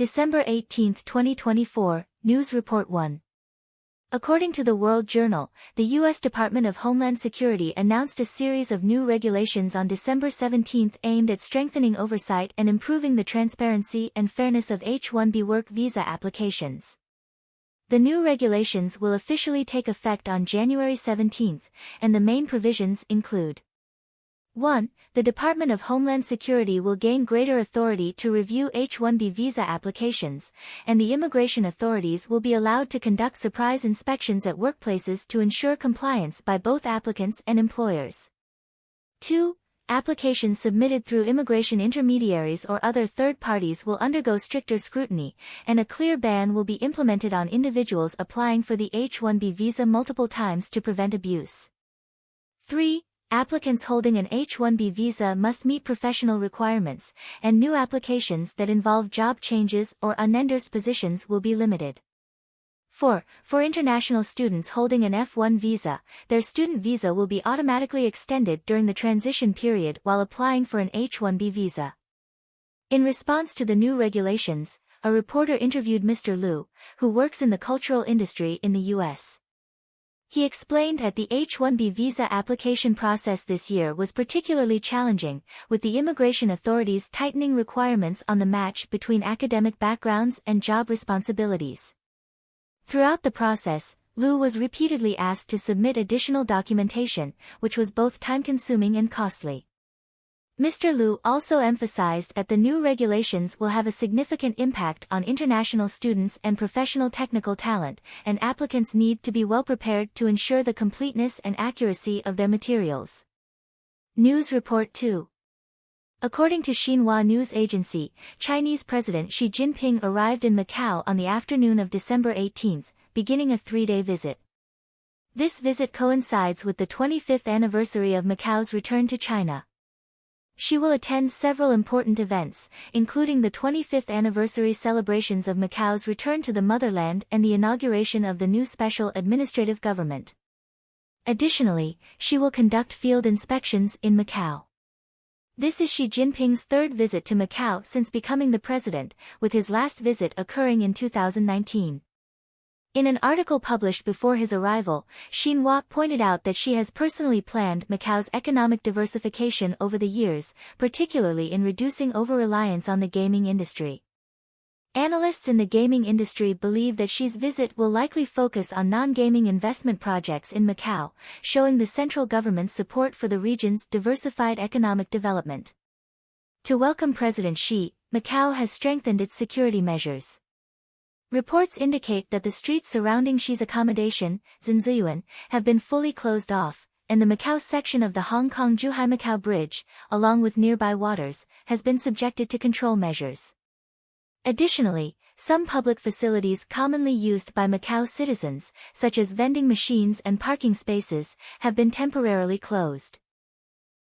December 18, 2024, News Report 1. According to the World Journal, the U.S. Department of Homeland Security announced a series of new regulations on December 17 aimed at strengthening oversight and improving the transparency and fairness of H-1B work visa applications. The new regulations will officially take effect on January 17, and the main provisions include: 1. The Department of Homeland Security will gain greater authority to review H-1B visa applications, and the immigration authorities will be allowed to conduct surprise inspections at workplaces to ensure compliance by both applicants and employers. 2. Applications submitted through immigration intermediaries or other third parties will undergo stricter scrutiny, and a clear ban will be implemented on individuals applying for the H-1B visa multiple times to prevent abuse. 3. Applicants holding an H-1B visa must meet professional requirements, and new applications that involve job changes or unendorsed positions will be limited. 4. For international students holding an F-1 visa, their student visa will be automatically extended during the transition period while applying for an H-1B visa. In response to the new regulations, a reporter interviewed Mr. Liu, who works in the cultural industry in the U.S. He explained that the H-1B visa application process this year was particularly challenging, with the immigration authorities tightening requirements on the match between academic backgrounds and job responsibilities. Throughout the process, Liu was repeatedly asked to submit additional documentation, which was both time-consuming and costly. Mr. Liu also emphasized that the new regulations will have a significant impact on international students and professional technical talent, and applicants need to be well prepared to ensure the completeness and accuracy of their materials. News Report 2. According to Xinhua News Agency, Chinese President Xi Jinping arrived in Macau on the afternoon of December 18, beginning a 3-day visit. This visit coincides with the 25th anniversary of Macau's return to China. She will attend several important events, including the 25th anniversary celebrations of Macau's return to the motherland and the inauguration of the new special administrative government. Additionally, she will conduct field inspections in Macau. This is Xi Jinping's third visit to Macau since becoming the president, with his last visit occurring in 2019. In an article published before his arrival, Xinhua pointed out that she has personally planned Macau's economic diversification over the years, particularly in reducing over-reliance on the gaming industry. Analysts in the gaming industry believe that Xi's visit will likely focus on non-gaming investment projects in Macau, showing the central government's support for the region's diversified economic development. To welcome President Xi, Macau has strengthened its security measures. Reports indicate that the streets surrounding Xi's accommodation, Zhenzhiyuan, have been fully closed off, and the Macau section of the Hong Kong-Zhuhai-Macau Bridge, along with nearby waters, has been subjected to control measures. Additionally, some public facilities commonly used by Macau citizens, such as vending machines and parking spaces, have been temporarily closed.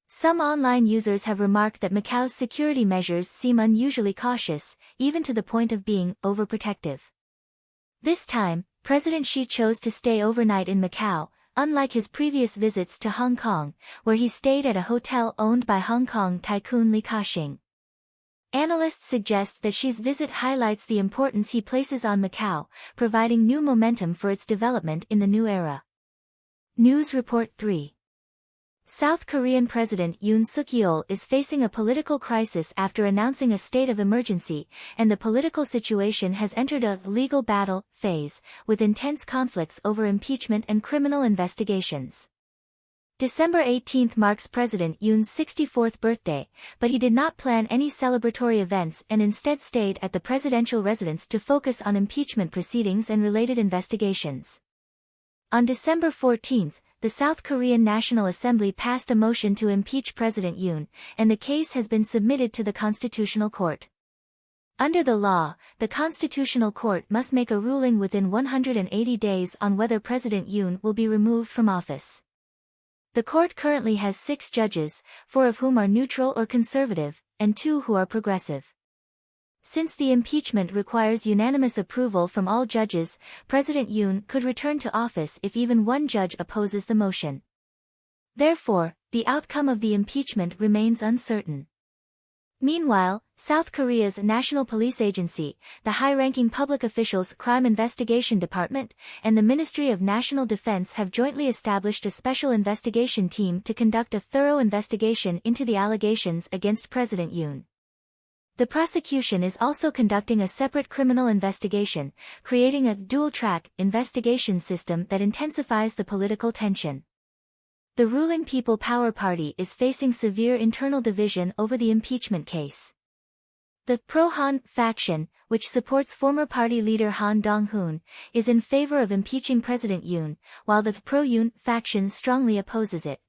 Some online users have remarked that Macau's security measures seem unusually cautious, even to the point of being overprotective. This time, President Xi chose to stay overnight in Macau, unlike his previous visits to Hong Kong, where he stayed at a hotel owned by Hong Kong tycoon Li Ka-shing. Analysts suggest that Xi's visit highlights the importance he places on Macau, providing new momentum for its development in the new era. News Report 3. South Korean President Yoon Suk-yeol is facing a political crisis after announcing a state of emergency, and the political situation has entered a legal battle phase, with intense conflicts over impeachment and criminal investigations. December 18 marks President Yoon's 64th birthday, but he did not plan any celebratory events and instead stayed at the presidential residence to focus on impeachment proceedings and related investigations. On December 14, the South Korean National Assembly passed a motion to impeach President Yoon, and the case has been submitted to the Constitutional Court. Under the law, the Constitutional Court must make a ruling within 180 days on whether President Yoon will be removed from office. The court currently has 6 judges, 4 of whom are neutral or conservative, and 2 who are progressive. Since the impeachment requires unanimous approval from all judges, President Yoon could return to office if even one judge opposes the motion. Therefore, the outcome of the impeachment remains uncertain. Meanwhile, South Korea's National Police Agency, the high-ranking public officials' Crime Investigation Department, and the Ministry of National Defense have jointly established a special investigation team to conduct a thorough investigation into the allegations against President Yoon. The prosecution is also conducting a separate criminal investigation, creating a dual-track investigation system that intensifies the political tension. The ruling People Power Party is facing severe internal division over the impeachment case. The pro-Han faction, which supports former party leader Han Dong-hoon, is in favor of impeaching President Yoon, while the pro-Yoon faction strongly opposes it.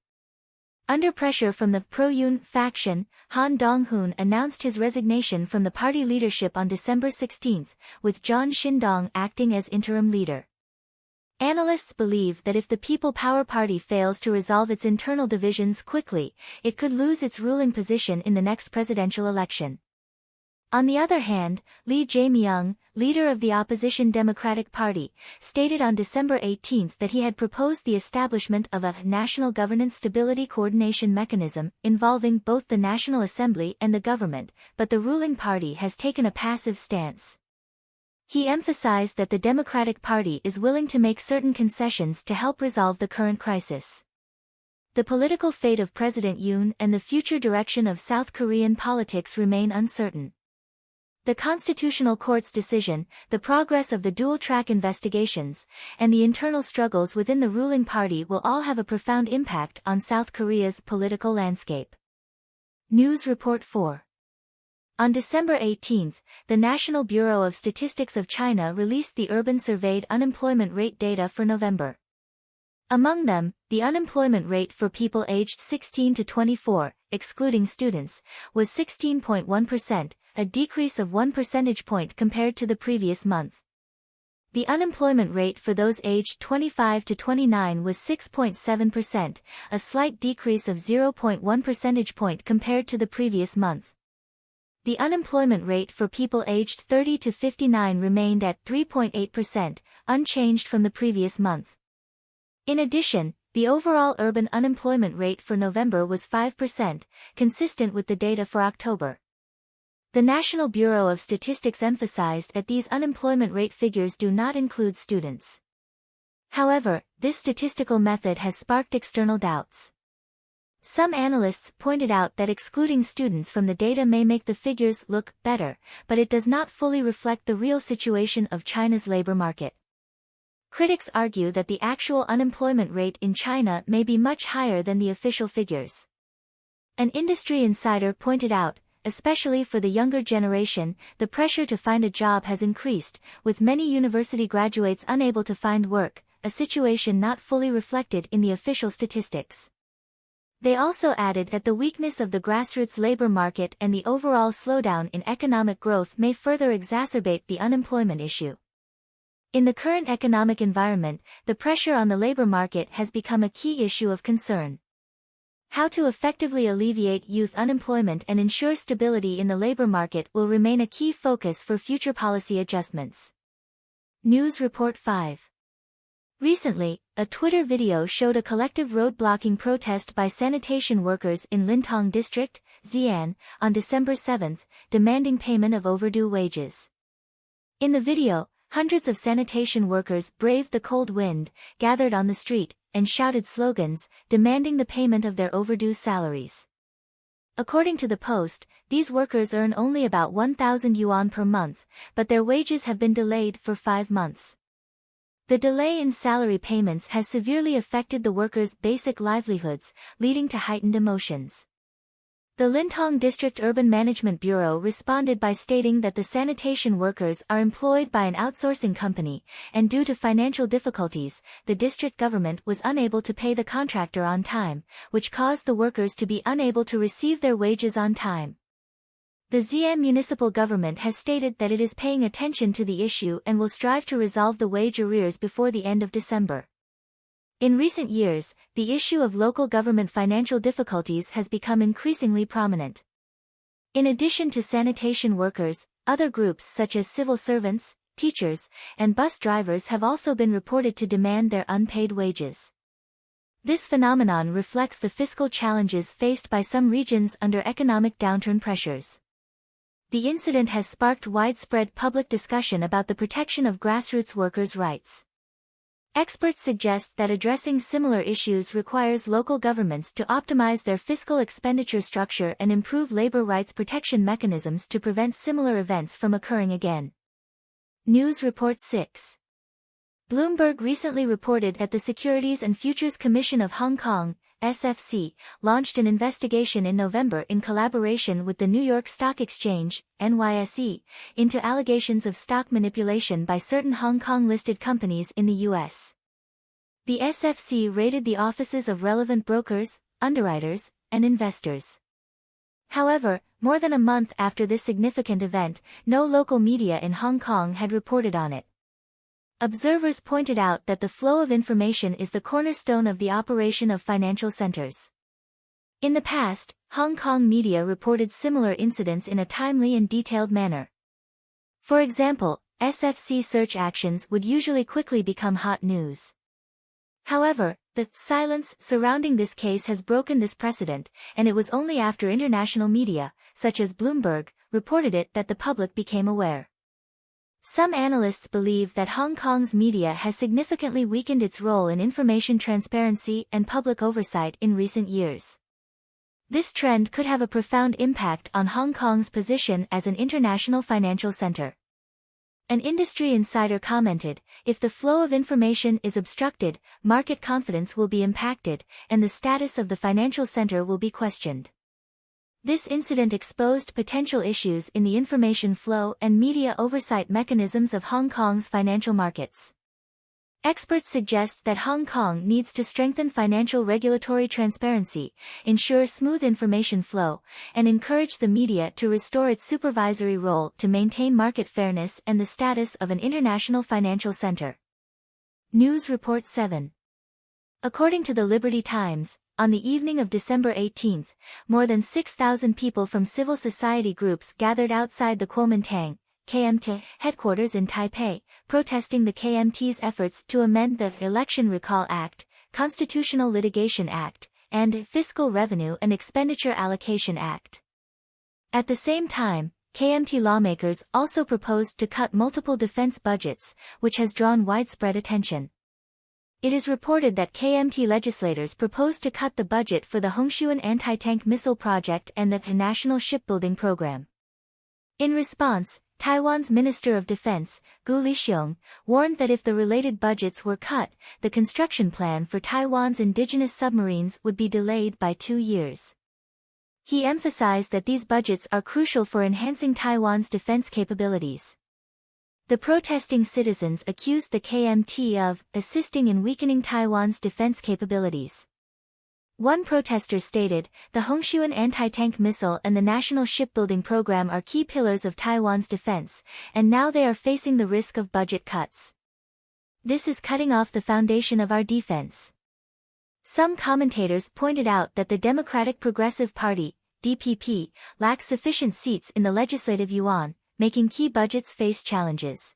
Under pressure from the pro-Yoon faction, Han Dong-hoon announced his resignation from the party leadership on December 16, with John Shin-dong acting as interim leader. Analysts believe that if the People Power Party fails to resolve its internal divisions quickly, it could lose its ruling position in the next presidential election. On the other hand, Lee Jae-myung, leader of the opposition Democratic Party, stated on December 18 that he had proposed the establishment of a National Governance Stability Coordination Mechanism involving both the National Assembly and the government, but the ruling party has taken a passive stance. He emphasized that the Democratic Party is willing to make certain concessions to help resolve the current crisis. The political fate of President Yoon and the future direction of South Korean politics remain uncertain. The Constitutional Court's decision, the progress of the dual-track investigations, and the internal struggles within the ruling party will all have a profound impact on South Korea's political landscape. News Report 4. On December 18, the National Bureau of Statistics of China released the urban surveyed unemployment rate data for November. Among them, the unemployment rate for people aged 16 to 24, excluding students, was 16.1%, a decrease of 1 percentage point compared to the previous month. The unemployment rate for those aged 25 to 29 was 6.7%, a slight decrease of 0.1 percentage point compared to the previous month. The unemployment rate for people aged 30 to 59 remained at 3.8%, unchanged from the previous month. In addition, the overall urban unemployment rate for November was 5%, consistent with the data for October. The National Bureau of Statistics emphasized that these unemployment rate figures do not include students. However, this statistical method has sparked external doubts. Some analysts pointed out that excluding students from the data may make the figures look better, but it does not fully reflect the real situation of China's labor market. Critics argue that the actual unemployment rate in China may be much higher than the official figures. An industry insider pointed out, especially for the younger generation, the pressure to find a job has increased, with many university graduates unable to find work, a situation not fully reflected in the official statistics. They also added that the weakness of the grassroots labor market and the overall slowdown in economic growth may further exacerbate the unemployment issue. In the current economic environment, the pressure on the labor market has become a key issue of concern. How to effectively alleviate youth unemployment and ensure stability in the labor market will remain a key focus for future policy adjustments. News Report 5. Recently, a Twitter video showed a collective road-blocking protest by sanitation workers in Lintong District, Xi'an, on December 7, demanding payment of overdue wages. In the video, hundreds of sanitation workers braved the cold wind, gathered on the street, and shouted slogans, demanding the payment of their overdue salaries. According to the Post, these workers earn only about 1,000 yuan per month, but their wages have been delayed for 5 months. The delay in salary payments has severely affected the workers' basic livelihoods, leading to heightened emotions. The Lintong District Urban Management Bureau responded by stating that the sanitation workers are employed by an outsourcing company, and due to financial difficulties, the district government was unable to pay the contractor on time, which caused the workers to be unable to receive their wages on time. The Xi'an municipal government has stated that it is paying attention to the issue and will strive to resolve the wage arrears before the end of December. In recent years, the issue of local government financial difficulties has become increasingly prominent. In addition to sanitation workers, other groups such as civil servants, teachers, and bus drivers have also been reported to demand their unpaid wages. This phenomenon reflects the fiscal challenges faced by some regions under economic downturn pressures. The incident has sparked widespread public discussion about the protection of grassroots workers' rights. Experts suggest that addressing similar issues requires local governments to optimize their fiscal expenditure structure and improve labor rights protection mechanisms to prevent similar events from occurring again. News Report 6. Bloomberg recently reported that the Securities and Futures Commission of Hong Kong, SFC, launched an investigation in November in collaboration with the New York Stock Exchange, NYSE, into allegations of stock manipulation by certain Hong Kong-listed companies in the U.S. The SFC raided the offices of relevant brokers, underwriters, and investors. However, more than a month after this significant event, no local media in Hong Kong had reported on it. Observers pointed out that the flow of information is the cornerstone of the operation of financial centers. In the past, Hong Kong media reported similar incidents in a timely and detailed manner. For example, SFC search actions would usually quickly become hot news. However, the silence surrounding this case has broken this precedent, and it was only after international media, such as Bloomberg, reported it that the public became aware. Some analysts believe that Hong Kong's media has significantly weakened its role in information transparency and public oversight in recent years. This trend could have a profound impact on Hong Kong's position as an international financial center. An industry insider commented, "If the flow of information is obstructed, market confidence will be impacted, and the status of the financial center will be questioned." This incident exposed potential issues in the information flow and media oversight mechanisms of Hong Kong's financial markets. Experts suggest that Hong Kong needs to strengthen financial regulatory transparency, ensure smooth information flow, and encourage the media to restore its supervisory role to maintain market fairness and the status of an international financial center. News Report 7. According to the Liberty Times, on the evening of December 18, more than 6,000 people from civil society groups gathered outside the Kuomintang, KMT, headquarters in Taipei, protesting the KMT's efforts to amend the Election Recall Act, Constitutional Litigation Act, and Fiscal Revenue and Expenditure Allocation Act. At the same time, KMT lawmakers also proposed to cut multiple defense budgets, which has drawn widespread attention. It is reported that KMT legislators proposed to cut the budget for the Hongshuan anti-tank missile project and the National Shipbuilding Program. In response, Taiwan's Minister of Defense, Gu Lixiong, warned that if the related budgets were cut, the construction plan for Taiwan's indigenous submarines would be delayed by 2 years. He emphasized that these budgets are crucial for enhancing Taiwan's defense capabilities. The protesting citizens accused the KMT of assisting in weakening Taiwan's defense capabilities. One protester stated, "The Hongshuan anti-tank missile and the National Shipbuilding Program are key pillars of Taiwan's defense, and now they are facing the risk of budget cuts. This is cutting off the foundation of our defense." Some commentators pointed out that the Democratic Progressive Party, DPP, lacks sufficient seats in the Legislative Yuan, making key budgets face challenges.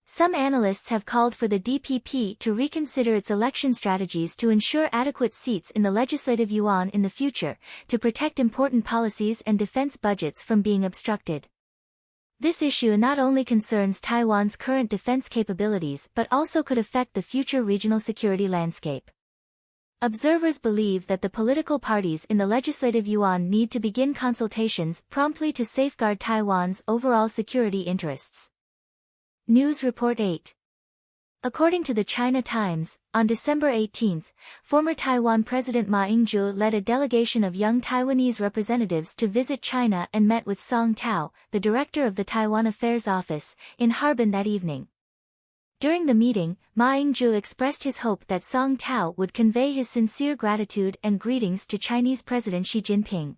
Some analysts have called for the DPP to reconsider its election strategies to ensure adequate seats in the Legislative Yuan in the future, to protect important policies and defense budgets from being obstructed. This issue not only concerns Taiwan's current defense capabilities but also could affect the future regional security landscape. Observers believe that the political parties in the Legislative Yuan need to begin consultations promptly to safeguard Taiwan's overall security interests. News Report 8. According to the China Times, on December 18, former Taiwan President Ma Ying-jeou led a delegation of young Taiwanese representatives to visit China and met with Song Tao, the director of the Taiwan Affairs Office, in Harbin that evening. During the meeting, Ma Ying-jeou expressed his hope that Song Tao would convey his sincere gratitude and greetings to Chinese President Xi Jinping.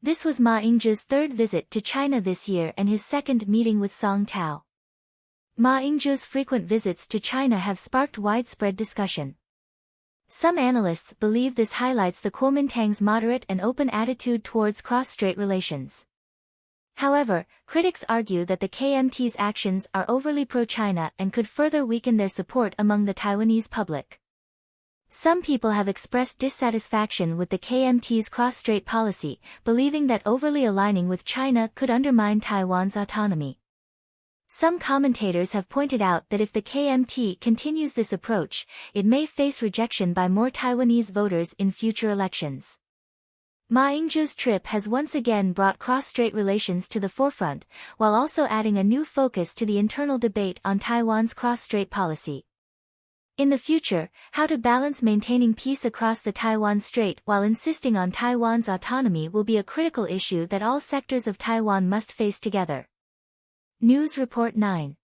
This was Ma Ying-jeou's third visit to China this year and his second meeting with Song Tao. Ma Ying-jeou's frequent visits to China have sparked widespread discussion. Some analysts believe this highlights the Kuomintang's moderate and open attitude towards cross-strait relations. However, critics argue that the KMT's actions are overly pro-China and could further weaken their support among the Taiwanese public. Some people have expressed dissatisfaction with the KMT's cross-strait policy, believing that overly aligning with China could undermine Taiwan's autonomy. Some commentators have pointed out that if the KMT continues this approach, it may face rejection by more Taiwanese voters in future elections. Ma Ying-jeou's trip has once again brought cross-strait relations to the forefront, while also adding a new focus to the internal debate on Taiwan's cross-strait policy. In the future, how to balance maintaining peace across the Taiwan Strait while insisting on Taiwan's autonomy will be a critical issue that all sectors of Taiwan must face together. News Report 9.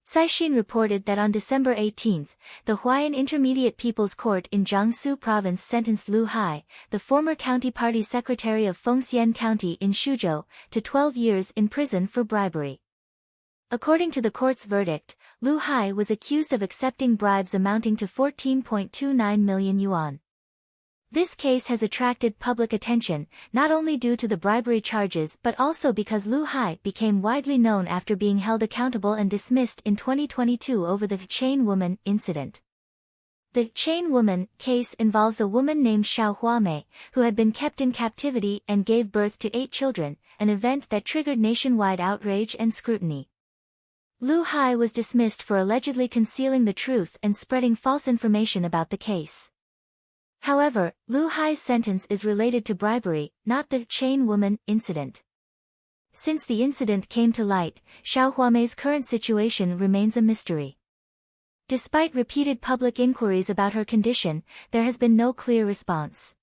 Caixin reported that on December 18, the Huaiyan Intermediate People's Court in Jiangsu Province sentenced Lu Hai, the former county party secretary of Fengxian County in Suzhou, to 12 years in prison for bribery. According to the court's verdict, Lu Hai was accused of accepting bribes amounting to 14.29 million yuan. This case has attracted public attention, not only due to the bribery charges but also because Lu Hai became widely known after being held accountable and dismissed in 2022 over the chain woman incident. The chain woman case involves a woman named Xiao Huamei, who had been kept in captivity and gave birth to 8 children, an event that triggered nationwide outrage and scrutiny. Lu Hai was dismissed for allegedly concealing the truth and spreading false information about the case. However, Lu Hai's sentence is related to bribery, not the chain woman incident. Since the incident came to light, Xiao Huamei's current situation remains a mystery. Despite repeated public inquiries about her condition, there has been no clear response.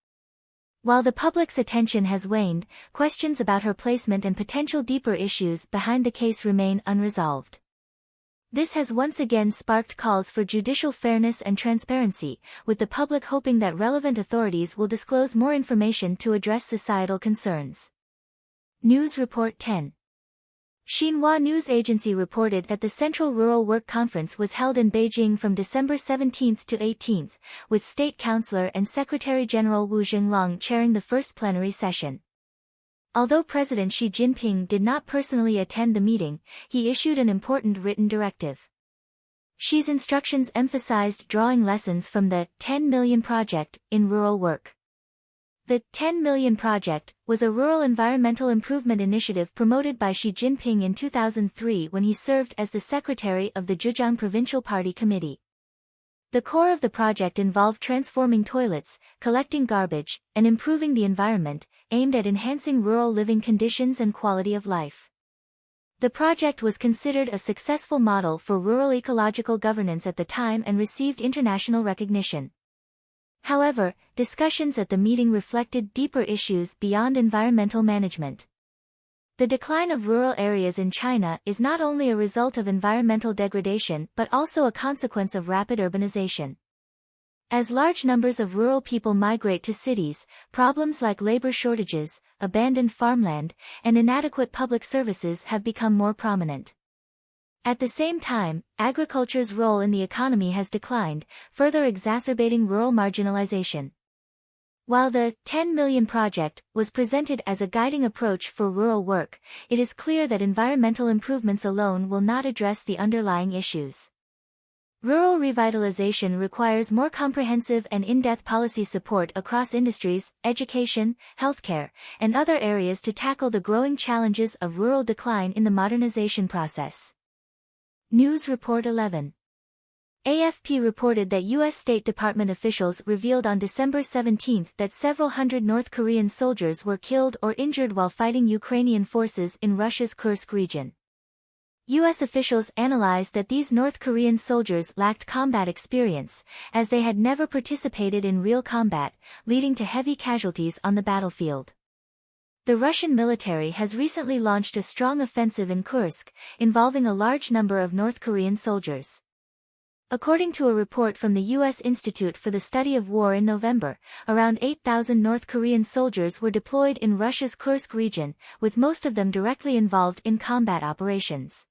While the public's attention has waned, questions about her placement and potential deeper issues behind the case remain unresolved. This has once again sparked calls for judicial fairness and transparency, with the public hoping that relevant authorities will disclose more information to address societal concerns. News Report 10. Xinhua News Agency reported that the Central Rural Work Conference was held in Beijing from December 17 to 18, with State Councilor and Secretary-General Wu Jinglong chairing the first plenary session. Although President Xi Jinping did not personally attend the meeting, he issued an important written directive. Xi's instructions emphasized drawing lessons from the 10 Million Project in rural work. The 10 Million Project was a rural environmental improvement initiative promoted by Xi Jinping in 2003 when he served as the secretary of the Zhejiang Provincial Party Committee. The core of the project involved transforming toilets, collecting garbage, and improving the environment, aimed at enhancing rural living conditions and quality of life. The project was considered a successful model for rural ecological governance at the time and received international recognition. However, discussions at the meeting reflected deeper issues beyond environmental management. The decline of rural areas in China is not only a result of environmental degradation but also a consequence of rapid urbanization. As large numbers of rural people migrate to cities, problems like labor shortages, abandoned farmland, and inadequate public services have become more prominent. At the same time, agriculture's role in the economy has declined, further exacerbating rural marginalization. While the 10 Million Project was presented as a guiding approach for rural work, it is clear that environmental improvements alone will not address the underlying issues. Rural revitalization requires more comprehensive and in-depth policy support across industries, education, healthcare, and other areas to tackle the growing challenges of rural decline in the modernization process. News Report 11. AFP reported that U.S. State Department officials revealed on December 17 that several hundred North Korean soldiers were killed or injured while fighting Ukrainian forces in Russia's Kursk region. U.S. officials analyzed that these North Korean soldiers lacked combat experience, as they had never participated in real combat, leading to heavy casualties on the battlefield. The Russian military has recently launched a strong offensive in Kursk, involving a large number of North Korean soldiers. According to a report from the U.S. Institute for the Study of War in November, around 8,000 North Korean soldiers were deployed in Russia's Kursk region, with most of them directly involved in combat operations.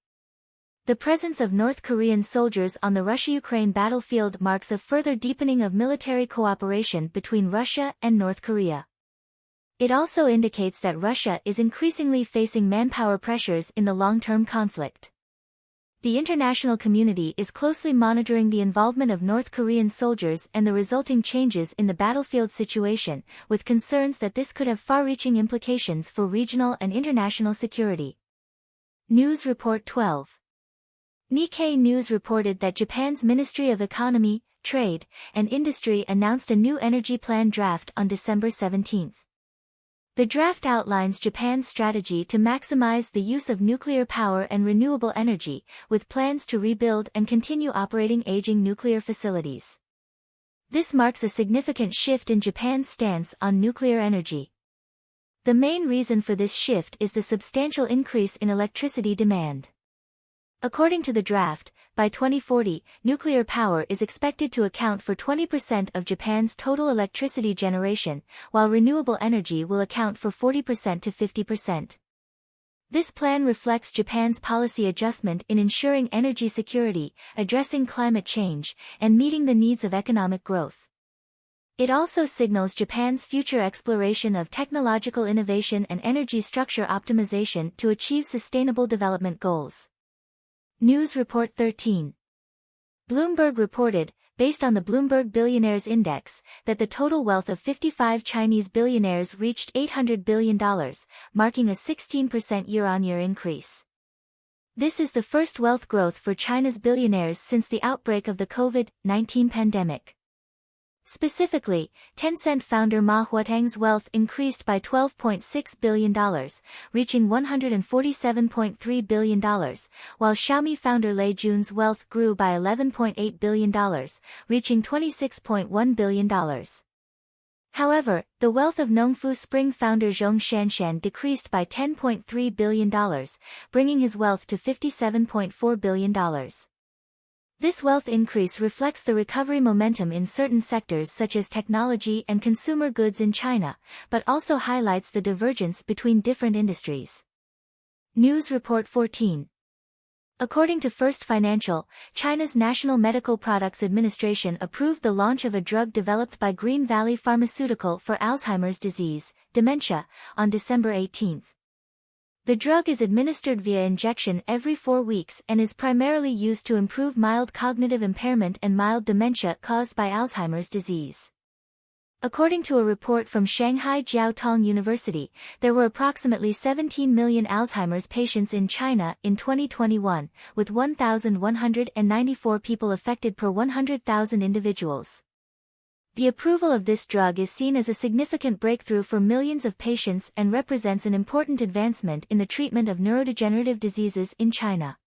The presence of North Korean soldiers on the Russia-Ukraine battlefield marks a further deepening of military cooperation between Russia and North Korea. It also indicates that Russia is increasingly facing manpower pressures in the long-term conflict. The international community is closely monitoring the involvement of North Korean soldiers and the resulting changes in the battlefield situation, with concerns that this could have far-reaching implications for regional and international security. News Report 12. Nikkei News reported that Japan's Ministry of Economy, Trade, and Industry announced a new energy plan draft on December 17. The draft outlines Japan's strategy to maximize the use of nuclear power and renewable energy, with plans to rebuild and continue operating aging nuclear facilities. This marks a significant shift in Japan's stance on nuclear energy. The main reason for this shift is the substantial increase in electricity demand. According to the draft, by 2040, nuclear power is expected to account for 20% of Japan's total electricity generation, while renewable energy will account for 40% to 50%. This plan reflects Japan's policy adjustment in ensuring energy security, addressing climate change, and meeting the needs of economic growth. It also signals Japan's future exploration of technological innovation and energy structure optimization to achieve sustainable development goals. News Report 13. Bloomberg reported, based on the Bloomberg Billionaires Index, that the total wealth of 55 Chinese billionaires reached $800 billion, marking a 16% year-on-year increase. This is the first wealth growth for China's billionaires since the outbreak of the COVID-19 pandemic. Specifically, Tencent founder Ma Huateng's wealth increased by $12.6 billion, reaching $147.3 billion, while Xiaomi founder Lei Jun's wealth grew by $11.8 billion, reaching $26.1 billion. However, the wealth of Nongfu Spring founder Zhong Shanshan decreased by $10.3 billion, bringing his wealth to $57.4 billion. This wealth increase reflects the recovery momentum in certain sectors such as technology and consumer goods in China, but also highlights the divergence between different industries. News Report 14. According to First Financial, China's National Medical Products Administration approved the launch of a drug developed by Green Valley Pharmaceutical for Alzheimer's disease, dementia, on December 18. The drug is administered via injection every 4 weeks and is primarily used to improve mild cognitive impairment and mild dementia caused by Alzheimer's disease. According to a report from Shanghai Jiao Tong University, there were approximately 17 million Alzheimer's patients in China in 2021, with 1,194 people affected per 100,000 individuals. The approval of this drug is seen as a significant breakthrough for millions of patients and represents an important advancement in the treatment of neurodegenerative diseases in China.